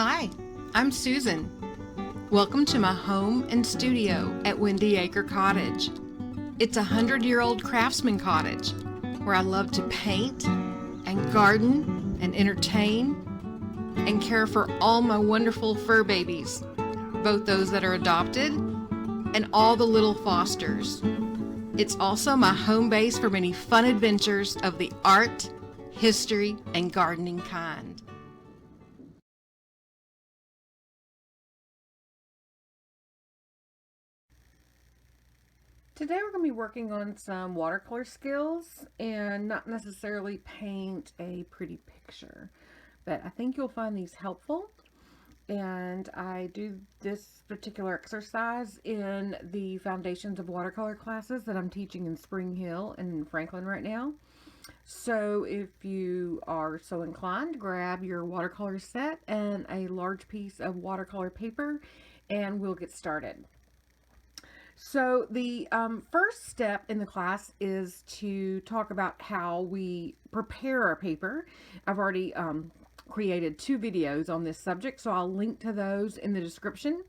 Hi, I'm Susan. Welcome to my home and studio at Windy Acre Cottage. It's a 100-year-old craftsman cottage where I love to paint and garden and entertain and care for all my wonderful fur babies, both those that are adopted and all the little fosters. It's also my home base for many fun adventures of the art, history, and gardening kind. Today we're going to be working on some watercolor skills and not necessarily paint a pretty picture, but I think you'll find these helpful. And I do this particular exercise in the Foundations of Watercolor classes that I'm teaching in Spring Hill and in Franklin right now. So if you are so inclined, grab your watercolor set and a large piece of watercolor paper and we'll get started. So the first step in the class is to talk about how we prepare our paper. I've already created 2 videos on this subject, so I'll link to those in the description.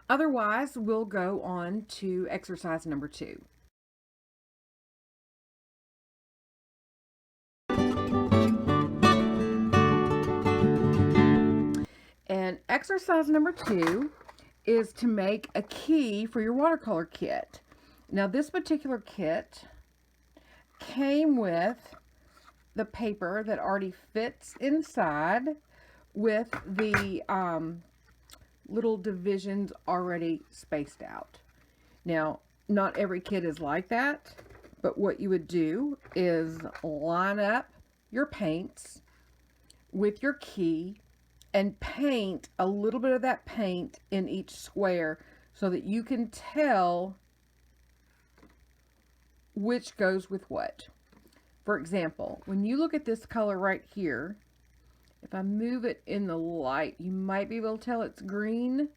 Otherwise, we'll go on to exercise number 2. And exercise number 2 is to make a key for your watercolor kit. Now this particular kit came with the paper that already fits inside with the little divisions already spaced out. Now not every kit is like that, but what you would do is line up your paints with your key and paint a little bit of that paint in each square so that you can tell which goes with what. For example, when you look at this color right here, if I move it in the light, you might be able to tell it's green,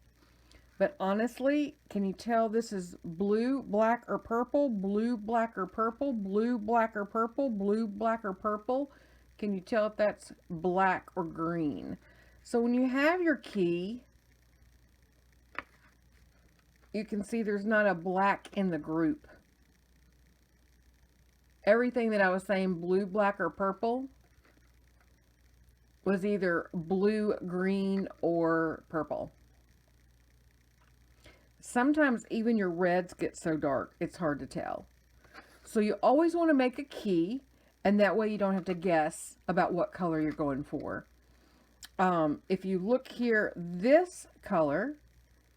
but honestly, can you tell this is blue, black, or purple, blue, black, or purple, blue, black, or purple, blue, black, or purple? Can you tell if that's black or green? So when you have your key, you can see there's not a black in the group. Everything that I was saying blue, black, or purple was either blue, green, or purple. Sometimes even your reds get so dark, it's hard to tell. So you always want to make a key, and that way you don't have to guess about what color you're going for. If you look here, this color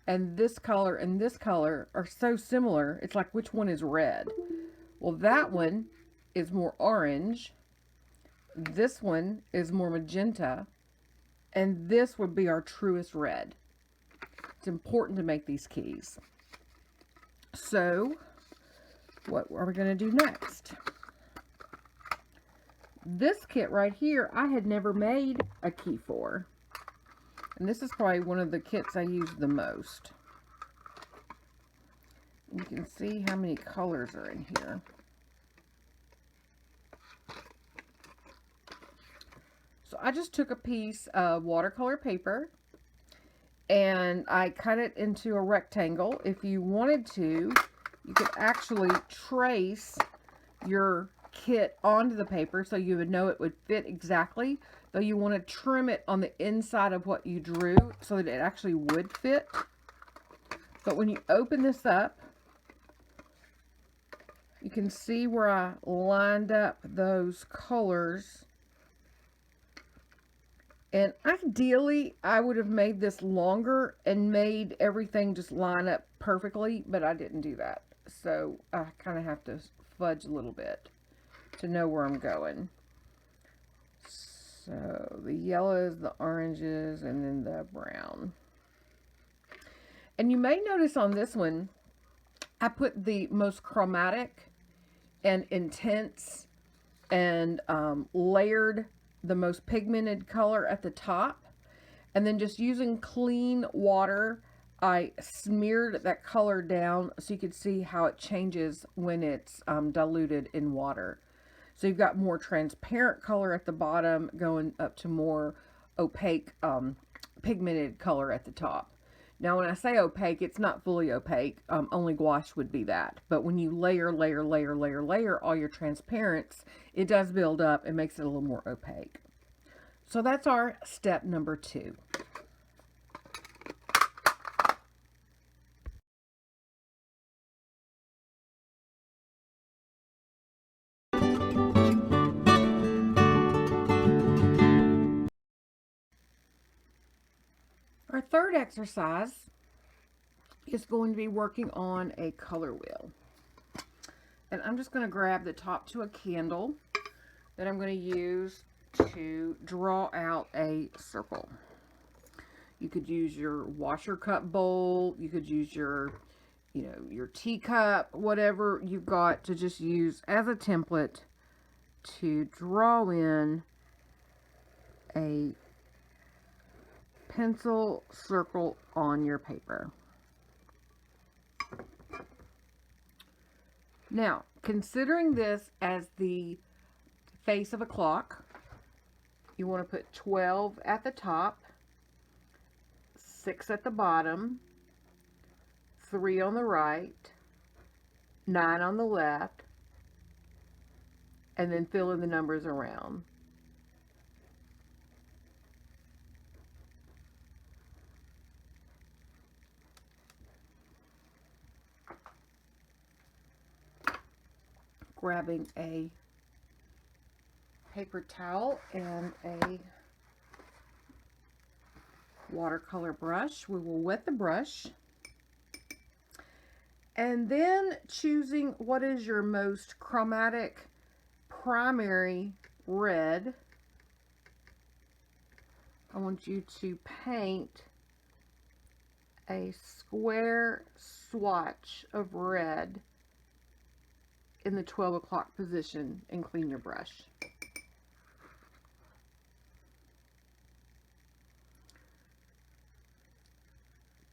and this color and this color are so similar. It's like, which one is red? Well, that one is more orange. This one is more magenta. And this would be our truest red. It's important to make these keys. So, what are we going to do next? This kit right here, I had never made a key for. And this is probably one of the kits I use the most. You can see how many colors are in here. So I just took a piece of watercolor paper and I cut it into a rectangle. If you wanted to, you could actually trace your kit onto the paper so you would know it would fit exactly, though you want to trim it on the inside of what you drew so that it actually would fit. But when you open this up, you can see where I lined up those colors. And ideally, I would have made this longer and made everything just line up perfectly, but I didn't do that. So I kind of have to fudge a little bit to know where I'm going. So the yellows, the oranges, and then the brown. And you may notice on this one, I put the most chromatic and intense and layered the most pigmented color at the top. And then just using clean water, I smeared that color down so you could see how it changes when it's diluted in water. So you've got more transparent color at the bottom going up to more opaque pigmented color at the top. Now, when I say opaque, it's not fully opaque. Only gouache would be that. But when you layer all your transparents, it does build up and makes it a little more opaque. So that's our step number 2. Our third exercise is going to be working on a color wheel. And I'm just going to grab the top to a candle that I'm going to use to draw out a circle. You could use your washer cup bowl, you could use your, your teacup, whatever you've got to just use as a template to draw in a pencil circle on your paper. Now, considering this as the face of a clock, you want to put 12 at the top, 6 at the bottom, 3 on the right, 9 on the left, and then fill in the numbers around. Grabbing a paper towel and a watercolor brush, we will wet the brush, and then choosing what is your most chromatic primary red. I want you to paint a square swatch of red in the 12 o'clock position and clean your brush.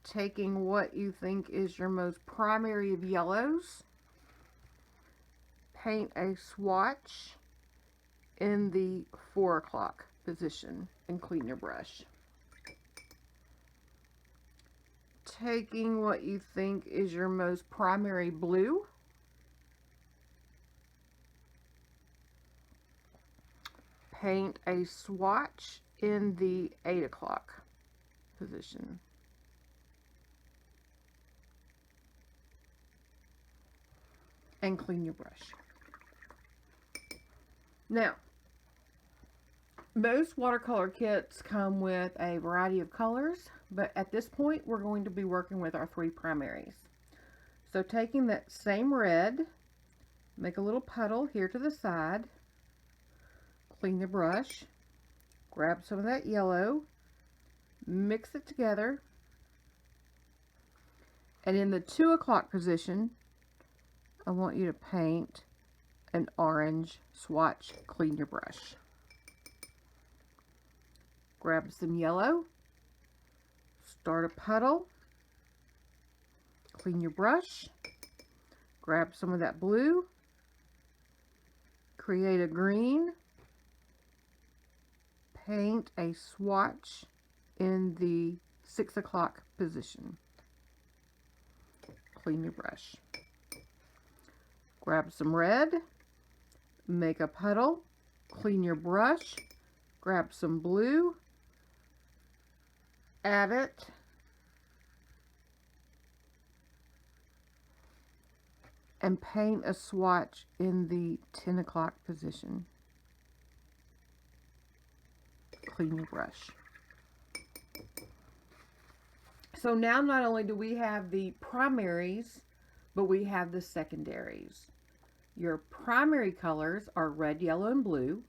Taking what you think is your most primary of yellows, paint a swatch in the 4 o'clock position and clean your brush. Taking what you think is your most primary blue, paint a swatch in the 8 o'clock position. And clean your brush. Now, most watercolor kits come with a variety of colors, but at this point we're going to be working with our 3 primaries. So taking that same red, make a little puddle here to the side, clean the brush, grab some of that yellow, mix it together, and in the 2 o'clock position, I want you to paint an orange swatch, clean your brush. Grab some yellow, start a puddle, clean your brush, grab some of that blue, create a green, paint a swatch in the 6 o'clock position. Clean your brush. Grab some red, make a puddle, clean your brush, grab some blue, add it, and paint a swatch in the 10 o'clock position. Clean your brush. So now not only do we have the primaries, but we have the secondaries. Your primary colors are red, yellow, and blue.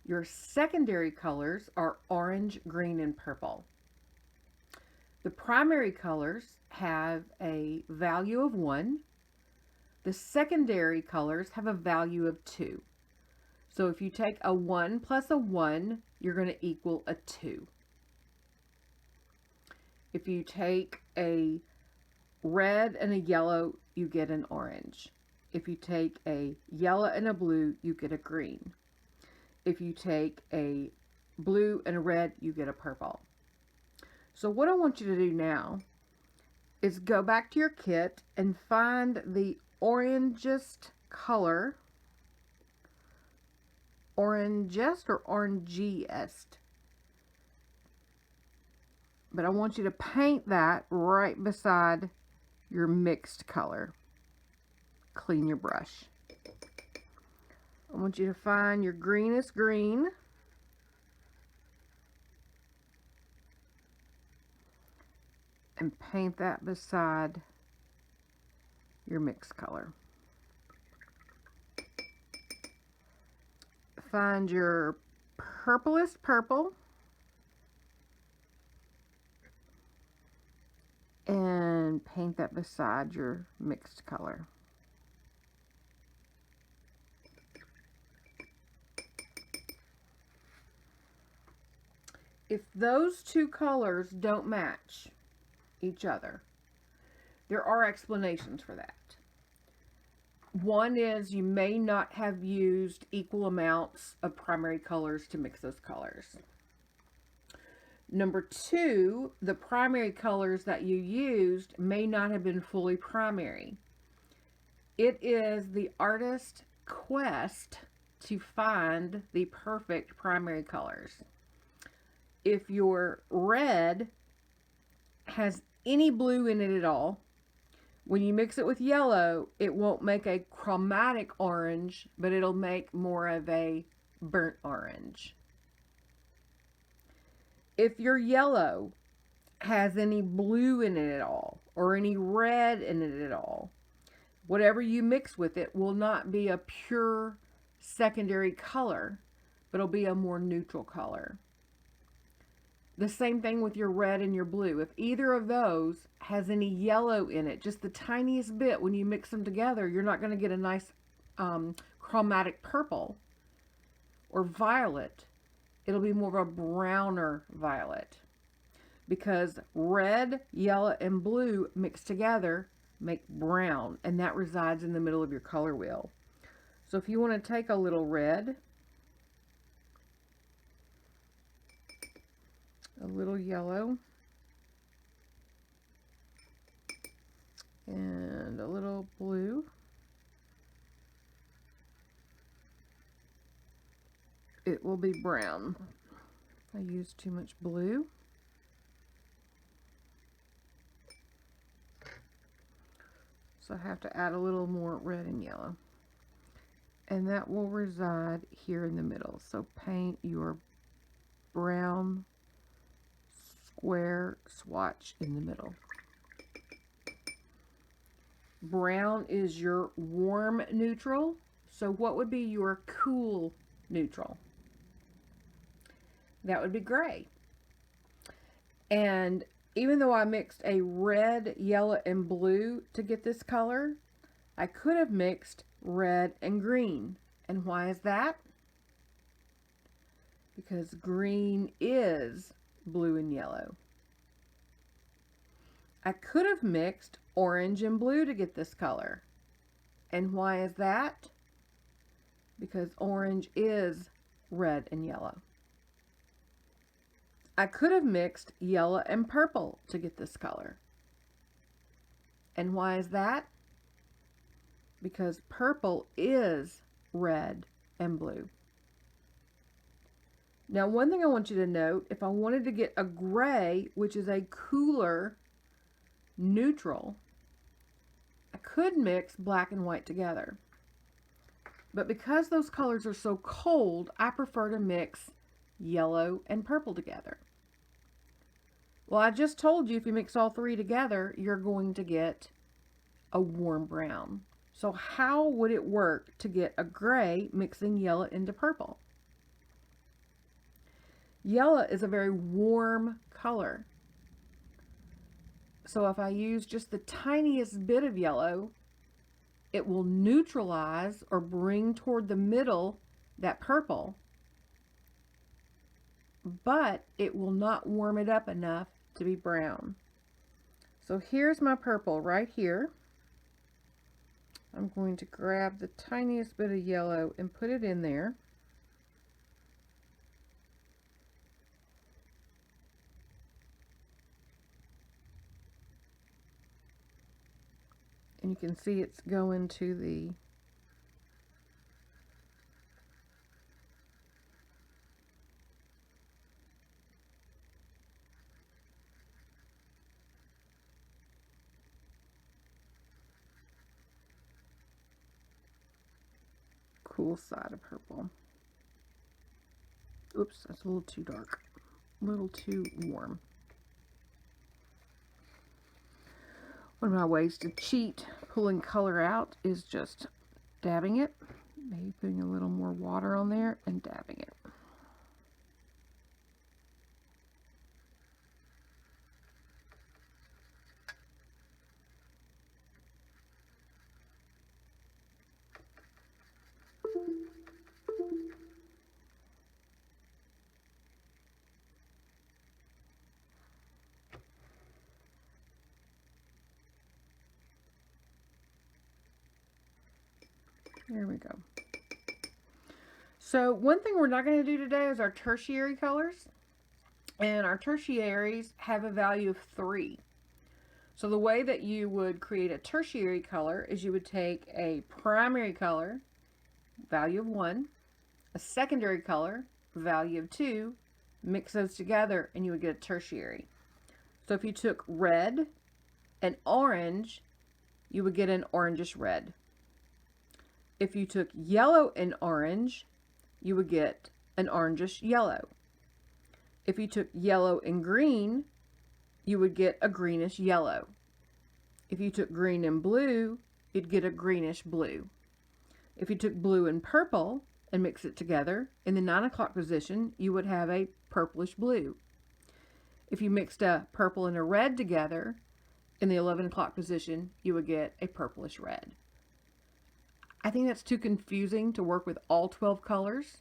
Your secondary colors are orange, green, and purple. The primary colors have a value of 1. The secondary colors have a value of 2. So if you take a 1 plus a 1, you're going to equal a 2. If you take a red and a yellow, you get an orange. If you take a yellow and a blue, you get a green. If you take a blue and a red, you get a purple. So what I want you to do now is go back to your kit and find the orangest color. Orangest or orangiest. But I want you to paint that right beside your mixed color. Clean your brush. I want you to find your greenest green. And paint that beside your mixed color. Find your purplest purple. And paint that beside your mixed color. If those two colors don't match each other, there are explanations for that. One is you may not have used equal amounts of primary colors to mix those colors. Number two, the primary colors that you used may not have been fully primary. It is the artist's quest to find the perfect primary colors. If your red has any blue in it at all, when you mix it with yellow, it won't make a chromatic orange, but it'll make more of a burnt orange. If your yellow has any blue in it at all, or any red in it at all, whatever you mix with it will not be a pure secondary color, but it'll be a more neutral color. The same thing with your red and your blue. If either of those has any yellow in it, just the tiniest bit, when you mix them together, you're not going to get a nice chromatic purple or violet. It'll be more of a browner violet, because red, yellow, and blue mixed together make brown, and that resides in the middle of your color wheel. So if you want to take a little red, a little yellow, and a little blue, it will be brown. I used too much blue. So I have to add a little more red and yellow. And that will reside here in the middle. So paint your brown square swatch in the middle. Brown is your warm neutral. So what would be your cool neutral? That would be gray. And even though I mixed a red, yellow, and blue to get this color, I could have mixed red and green. And why is that? Because green is blue and yellow. I could have mixed orange and blue to get this color. And why is that? Because orange is red and yellow. I could have mixed yellow and purple to get this color. And why is that? Because purple is red and blue. Now, one thing I want you to note, if I wanted to get a gray, which is a cooler neutral, I could mix black and white together. But because those colors are so cold, I prefer to mix yellow and purple together. Well, I just told you if you mix all three together, you're going to get a warm brown. So how would it work to get a gray mixing yellow into purple? Yellow is a very warm color. So if I use just the tiniest bit of yellow, it will neutralize or bring toward the middle that purple, but it will not warm it up enough to be brown. So here's my purple right here. I'm going to grab the tiniest bit of yellow and put it in there. And you can see it's going to the cool side of purple. Oops, that's a little too dark. A little too warm. One of my ways to cheat pulling color out is just dabbing it. Maybe putting a little more water on there and dabbing it. There we go. So one thing we're not going to do today is our tertiary colors. And our tertiaries have a value of 3. So the way that you would create a tertiary color is you would take a primary color, value of 1, a secondary color, value of 2, mix those together, and you would get a tertiary. So if you took red and orange, you would get an orangish red. If you took yellow and orange, you would get an orangish yellow. If you took yellow and green, you would get a greenish yellow. If you took green and blue, you'd get a greenish blue. If you took blue and purple and mix it together, in the 9 o'clock position, you would have a purplish blue. If you mixed a purple and a red together, in the 11 o'clock position, you would get a purplish red. I think that's too confusing to work with all 12 colors.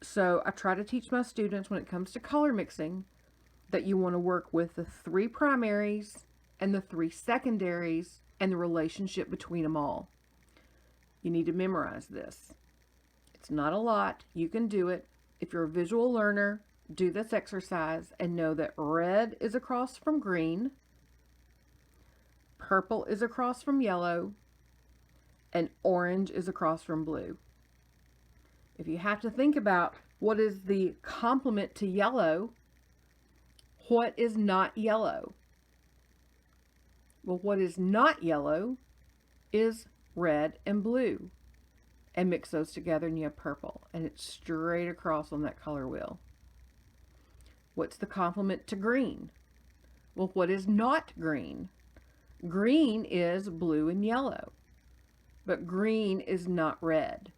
So I try to teach my students when it comes to color mixing that you want to work with the 3 primaries and the 3 secondaries and the relationship between them all. You need to memorize this. It's not a lot. You can do it. If you're a visual learner, do this exercise and know that red is across from green, purple is across from yellow, and orange is across from blue. If you have to think about what is the complement to yellow, what is not yellow? Well, what is not yellow is red and blue. And mix those together and you have purple. And it's straight across on that color wheel. What's the complement to green? Well, what is not green? Green is blue and yellow. But green is not red.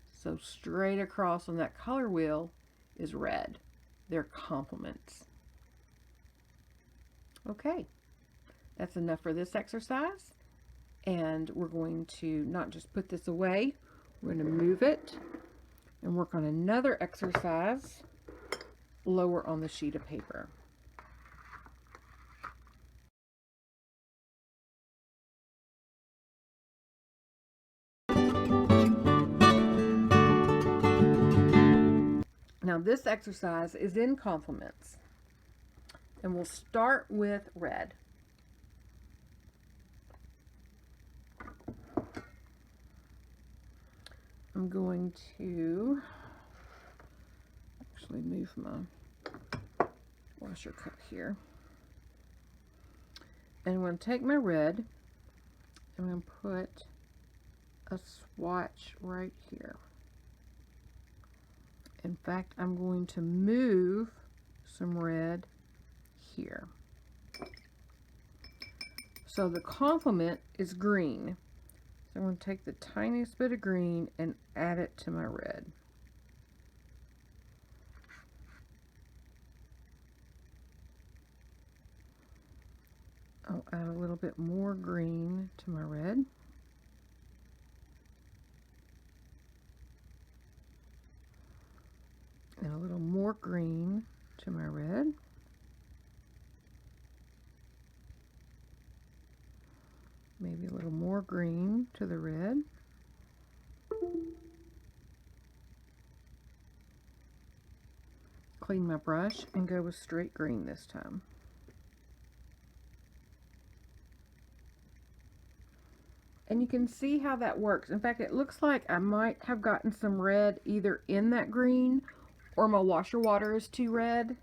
So straight across on that color wheel is red. They're complements. Okay, that's enough for this exercise. And we're going to not just put this away, we're going to move it and work on another exercise lower on the sheet of paper. Now this exercise is in complements, and we'll start with red. I'm going to actually move my washer cup here. And I'm going to take my red, and I'm going to put a swatch right here. In fact, I'm going to move some red here. So the complement is green. So I'm going to take the tiniest bit of green and add it to my red. I'll add a little bit more green to my red. And a little more green to my red. Maybe a little more green to the red. Clean my brush and go with straight green this time. And you can see how that works. In fact, it looks like I might have gotten some red either in that green or my washer water is too red.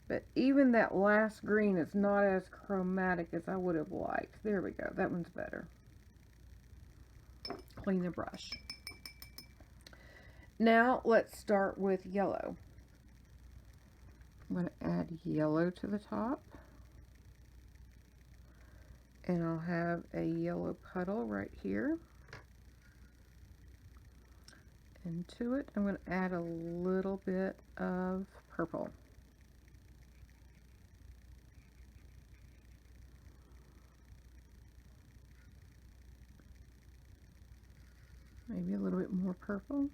But even that last green is not as chromatic as I would have liked. There we go. That one's better. Clean the brush. Now let's start with yellow. I'm going to add yellow to the top. And I'll have a yellow puddle right here. And to it, I'm going to add a little bit of purple. Maybe a little bit more purple.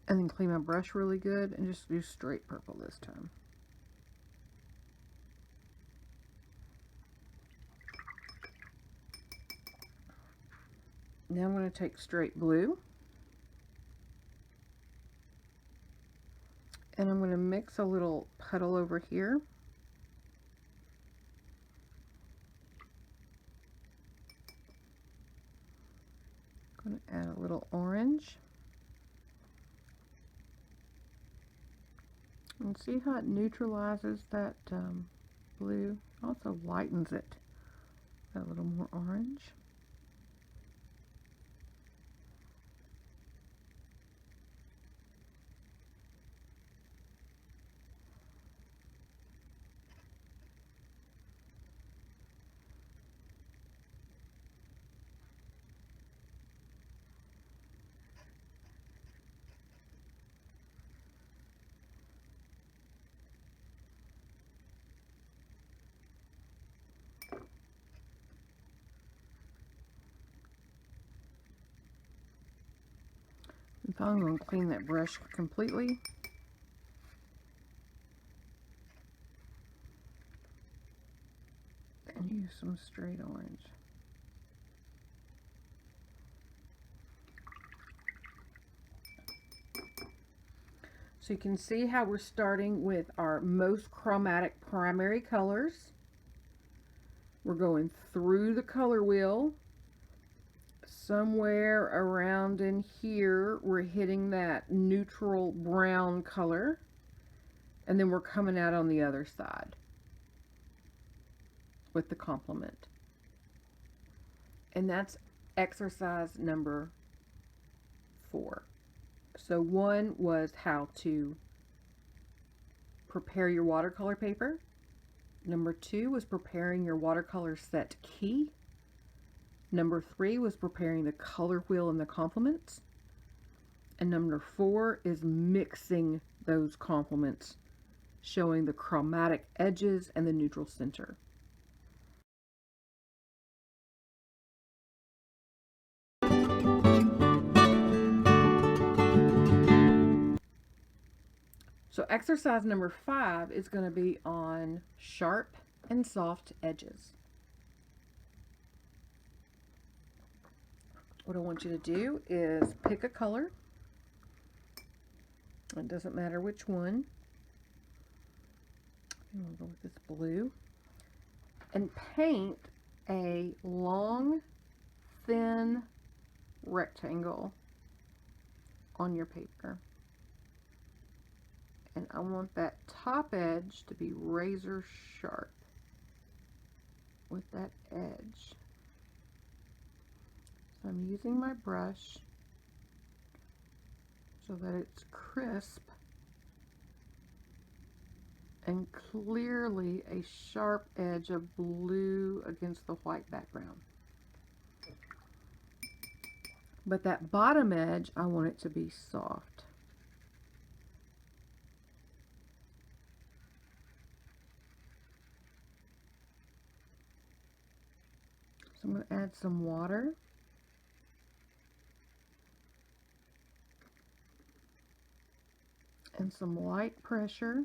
And then clean my brush really good and just do straight purple this time. Now I'm going to take straight blue. And I'm going to mix a little puddle over here. I'm going to add a little orange. And see how it neutralizes that blue? Also lightens it. A little more orange. And finally, I'm going to clean that brush completely. And use some straight orange. So you can see how we're starting with our most chromatic primary colors. We're going through the color wheel. Somewhere around in here, we're hitting that neutral brown color. And then we're coming out on the other side with the complement. And that's exercise number 4. So 1 was how to prepare your watercolor paper. Number 2 was preparing your watercolor set key. Number 3 was preparing the color wheel and the complements. And number 4 is mixing those complements, showing the chromatic edges and the neutral center. So exercise number 5 is going to be on sharp and soft edges. What I want you to do is pick a color. It doesn't matter which one. I'm going to go with this blue. And paint a long, thin rectangle on your paper. And I want that top edge to be razor sharp with that edge. So I'm using my brush so that it's crisp and clearly a sharp edge of blue against the white background. But that bottom edge, I want it to be soft. So I'm going to add some water. and some light pressure.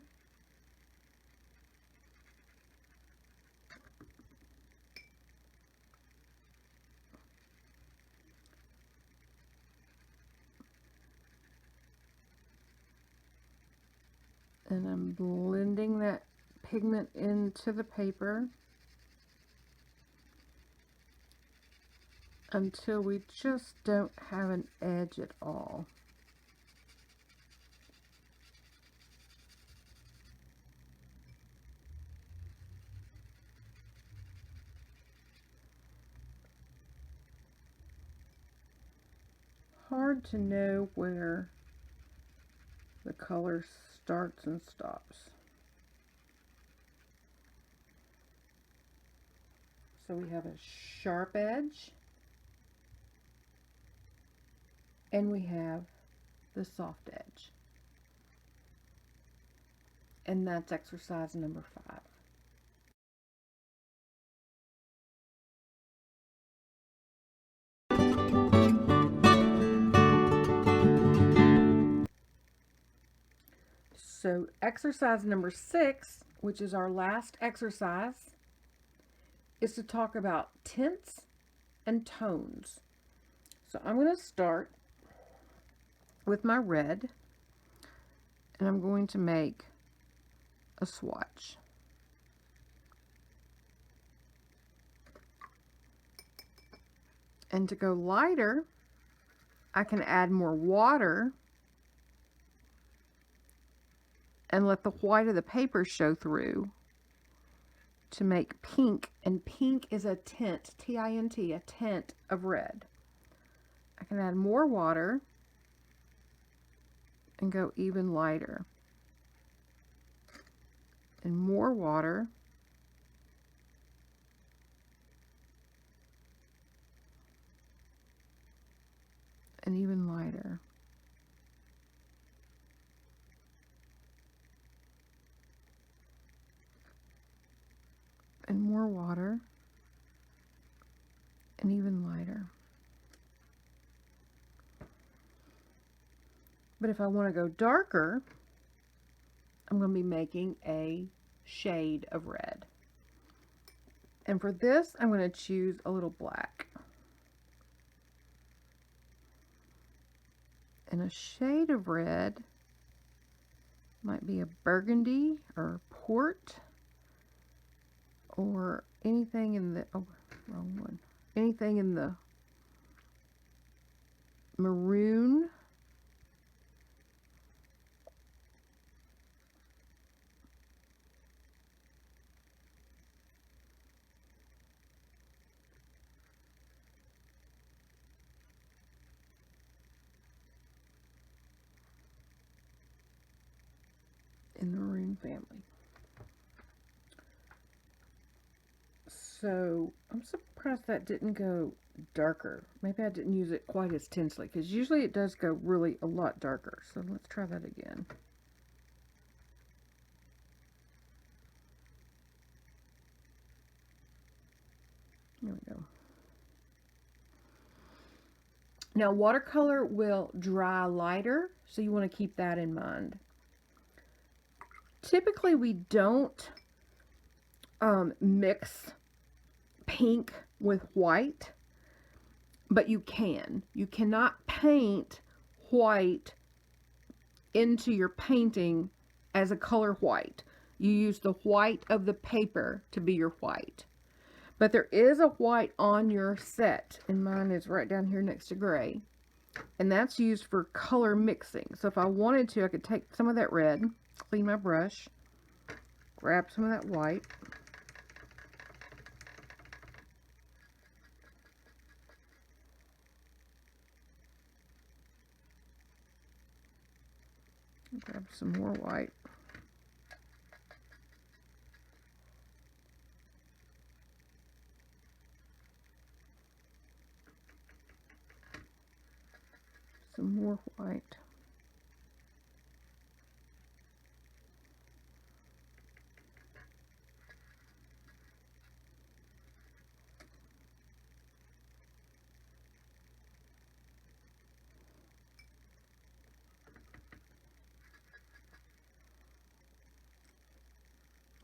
And I'm blending that pigment into the paper until we just don't have an edge at all. Hard to know where the color starts and stops. So we have a sharp edge, and we have the soft edge. And that's exercise number 5. So exercise number 6, which is our last exercise, is to talk about tints and tones. So I'm going to start with my red, and I'm going to make a swatch. And to go lighter, I can add more water and let the white of the paper show through to make pink. And pink is a tint, T-I-N-T, a tint of red. I can add more water and go even lighter. And more water. And even lighter. And more water. And even lighter. But if I want to go darker, I'm going to be making a shade of red. And for this, I'm going to choose a little black. And a shade of red might be a burgundy or port or anything in the, oh, wrong one. Anything in the maroon. In the maroon family. So I'm surprised that didn't go darker. Maybe I didn't use it quite as intensely, because usually it does go really a lot darker. So let's try that again. There we go. Now watercolor will dry lighter, so you want to keep that in mind. Typically we don't mix pink with white, but you can. You cannot paint white into your painting as a color white. You use the white of the paper to be your white. But there is a white on your set, and mine is right down here next to gray. And that's used for color mixing. So if I wanted to, I could take some of that red, clean my brush, grab some of that white, grab some more white, some more white,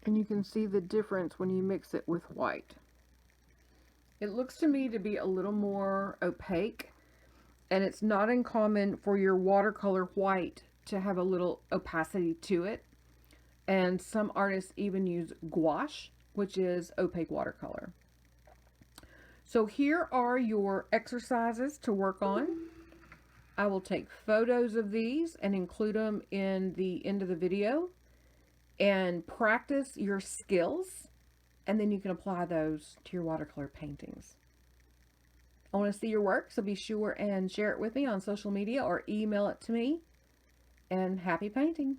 And you can see the difference when you mix it with white. It looks to me to be a little more opaque, and it's not uncommon for your watercolor white to have a little opacity to it. And some artists even use gouache, which is opaque watercolor. So here are your exercises to work on. I will take photos of these and include them in the end of the video, and practice your skills, and then you can apply those to your watercolor paintings. I want to see your work, so be sure and share it with me on social media or email it to me. And happy painting!